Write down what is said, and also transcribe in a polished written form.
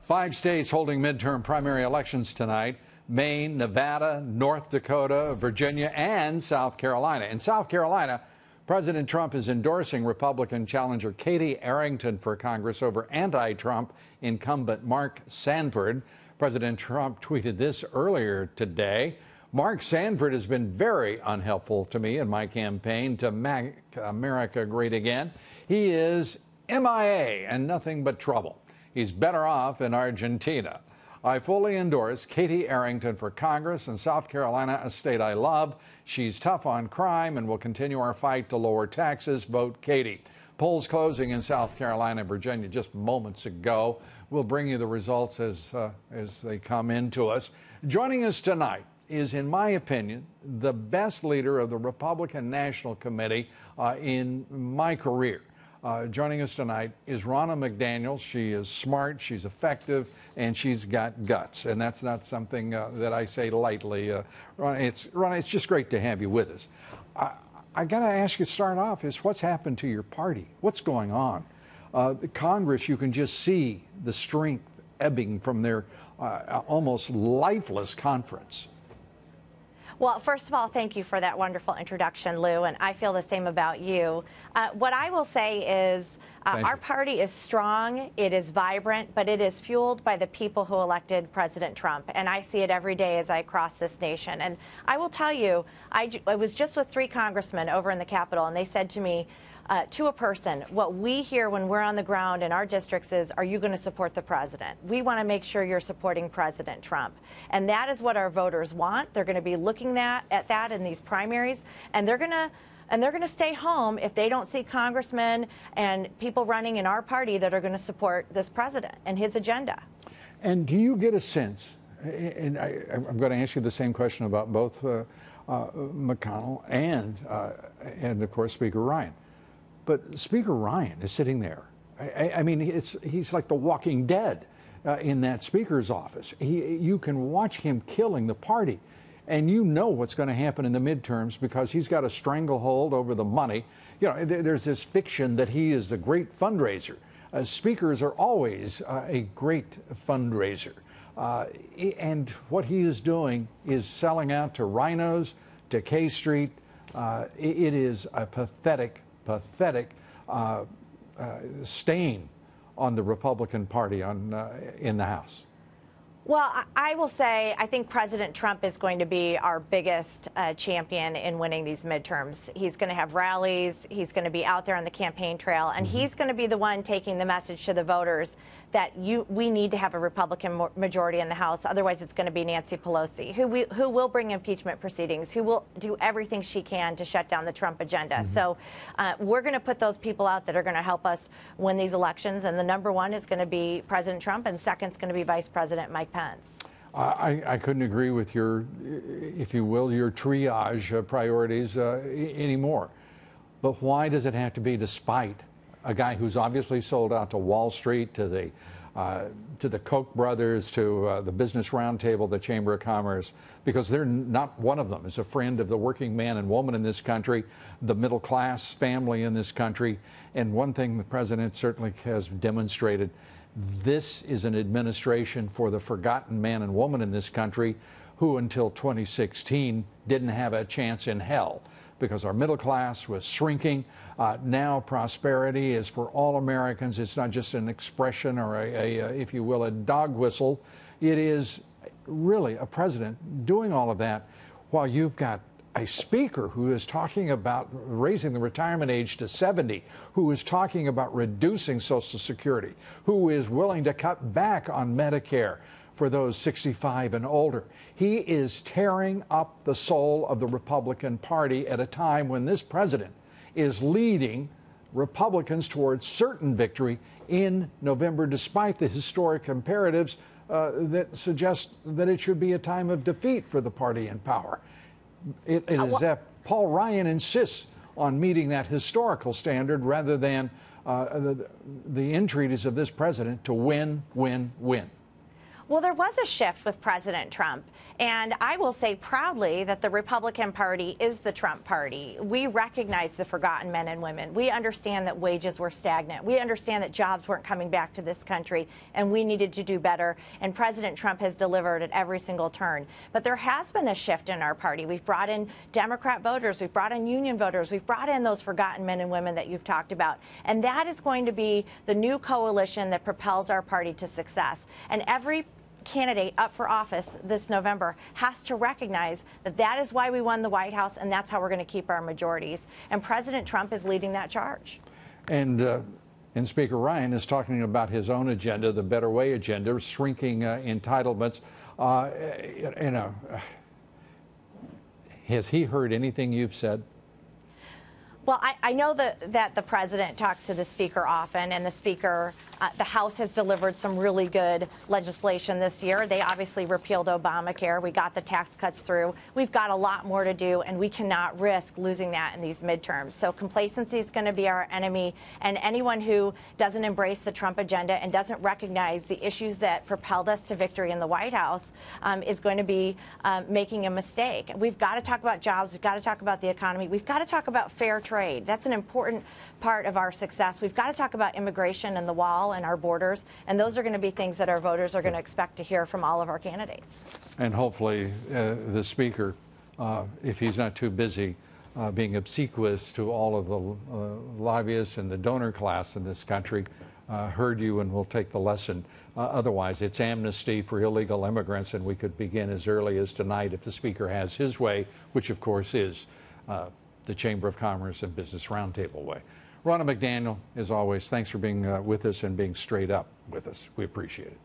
5 states holding midterm primary elections tonight: Maine, Nevada, North Dakota, Virginia, and South Carolina. In South Carolina, President Trump is endorsing Republican challenger Katie Arrington for Congress over anti-Trump incumbent Mark Sanford. President Trump tweeted this earlier today. Mark Sanford has been very unhelpful to me in my campaign to make America great again. He is MIA and nothing but trouble. He's better off in Argentina. I fully endorse Katie Arrington for Congress in South Carolina, a state I love. She's tough on crime and will continue our fight to lower taxes. Vote Katie. Polls closing in South Carolina and Virginia just moments ago. We'll bring you the results as they come into us. Joining us tonight is, in my opinion, the best leader of the Republican National Committee in my career. Joining us tonight is Ronna McDaniel. She is smart, she's effective, and she's got guts. And that's not something that I say lightly. Ronna, it's just great to have you with us. I got to ask you to start off is what's happened to your party? What's going on? The Congress, you can just see the strength ebbing from their almost lifeless conference. Well, first of all, thank you for that wonderful introduction, Lou, and I feel the same about you. What I will say is our party is strong, it is vibrant, but it is fueled by the people who elected President Trump, and I see it every day as I cross this nation. And I will tell you, I was just with 3 congressmen over in the Capitol, and they said to me, to a person, what we hear when we're on the ground in our districts is, are you going to support the president? We want to make sure you're supporting President Trump. And that is what our voters want. They're going to be looking at that in these primaries, and they're going to stay home if they don't see congressmen and people running in our party that are going to support this president and his agenda. And do you get a sense, and I'm going to ask you the same question about both McConnell and of course, Speaker Ryan. But Speaker Ryan is sitting there. I mean, he's like the walking dead in that speaker's office. You can watch him killing the party. And you know what's going to happen in the midterms because he's got a stranglehold over the money. You know, there's this fiction that he is the great fundraiser. Speakers are always a great fundraiser. And what he is doing is selling out to rhinos, to K Street. It is a pathetic stain on the Republican Party in the House. Well, I will say I think President Trump is going to be our biggest champion in winning these midterms. He's going to have rallies. He's going to be out there on the campaign trail, and he's going to be the one taking the message to the voters that we need to have a Republican majority in the House. Otherwise, it's going to be Nancy Pelosi, who will bring impeachment proceedings, who will do everything she can to shut down the Trump agenda. So we're going to put those people out that are going to help us win these elections. And the number one is going to be President Trump, and second is going to be Vice President Mike Pence. I couldn't agree with your, if you will, your triage priorities anymore. But why does it have to be despite a guy who's obviously sold out to Wall Street, to the Koch brothers, to the Business Roundtable, the Chamber of Commerce, because they're not one of them is a friend of the working man and woman in this country, the middle class family in this country. And one thing the president certainly has demonstrated, this is an administration for the forgotten man and woman in this country who until 2016 didn't have a chance in hell because our middle class was shrinking. Now prosperity is for all Americans. It's not just an expression or if you will, a dog whistle. It is really a president doing all of that while you've got a speaker who is talking about raising the retirement age to 70, who is talking about reducing Social Security, who is willing to cut back on Medicare for those 65 and older. He is tearing up the soul of the Republican Party at a time when this president is leading Republicans towards certain victory in November, despite the historic imperatives that suggest that it should be a time of defeat for the party in power. It is that Paul Ryan insists on meeting that historical standard rather than the entreaties of this president to win, win, win. Well, there was a shift with President Trump, And I will say proudly that the Republican Party is the Trump Party. We recognize the forgotten men and women. We understand that wages were stagnant. We understand that jobs weren't coming back to this country, and we needed to do better. And President Trump has delivered at every single turn. But there has been a shift in our party. We've brought in Democrat voters. We've brought in union voters. We've brought in those forgotten men and women that you've talked about. And that is going to be the new coalition that propels our party to success. And every candidate up for office this November has to recognize that that is why we won the White House, and that's how we're going to keep our majorities. And President Trump is leading that charge. And Speaker Ryan is talking about his own agenda, the Better Way agenda, shrinking entitlements. Has he heard anything you've said? Well, I know that the president talks to the speaker often, and the speaker, the House has delivered some really good legislation this year. They obviously repealed Obamacare. We got the tax cuts through. We've got a lot more to do, and we cannot risk losing that in these midterms. So complacency is going to be our enemy, and anyone who doesn't embrace the Trump agenda and doesn't recognize the issues that propelled us to victory in the White House is going to be making a mistake. We've got to talk about jobs. We've got to talk about the economy. We've got to talk about fair trade. That's an important part of our success. We've got to talk about immigration and the wall and our borders, and those are going to be things that our voters are going to expect to hear from all of our candidates. And hopefully the speaker, if he's not too busy being obsequious to all of the lobbyists and the donor class in this country, heard you and will take the lesson. Otherwise, it's amnesty for illegal immigrants, and we could begin as early as tonight if the speaker has his way, which of course is the Chamber of Commerce and Business Roundtable way. Ronna McDaniel, as always, thanks for being with us and being straight up with us. We appreciate it.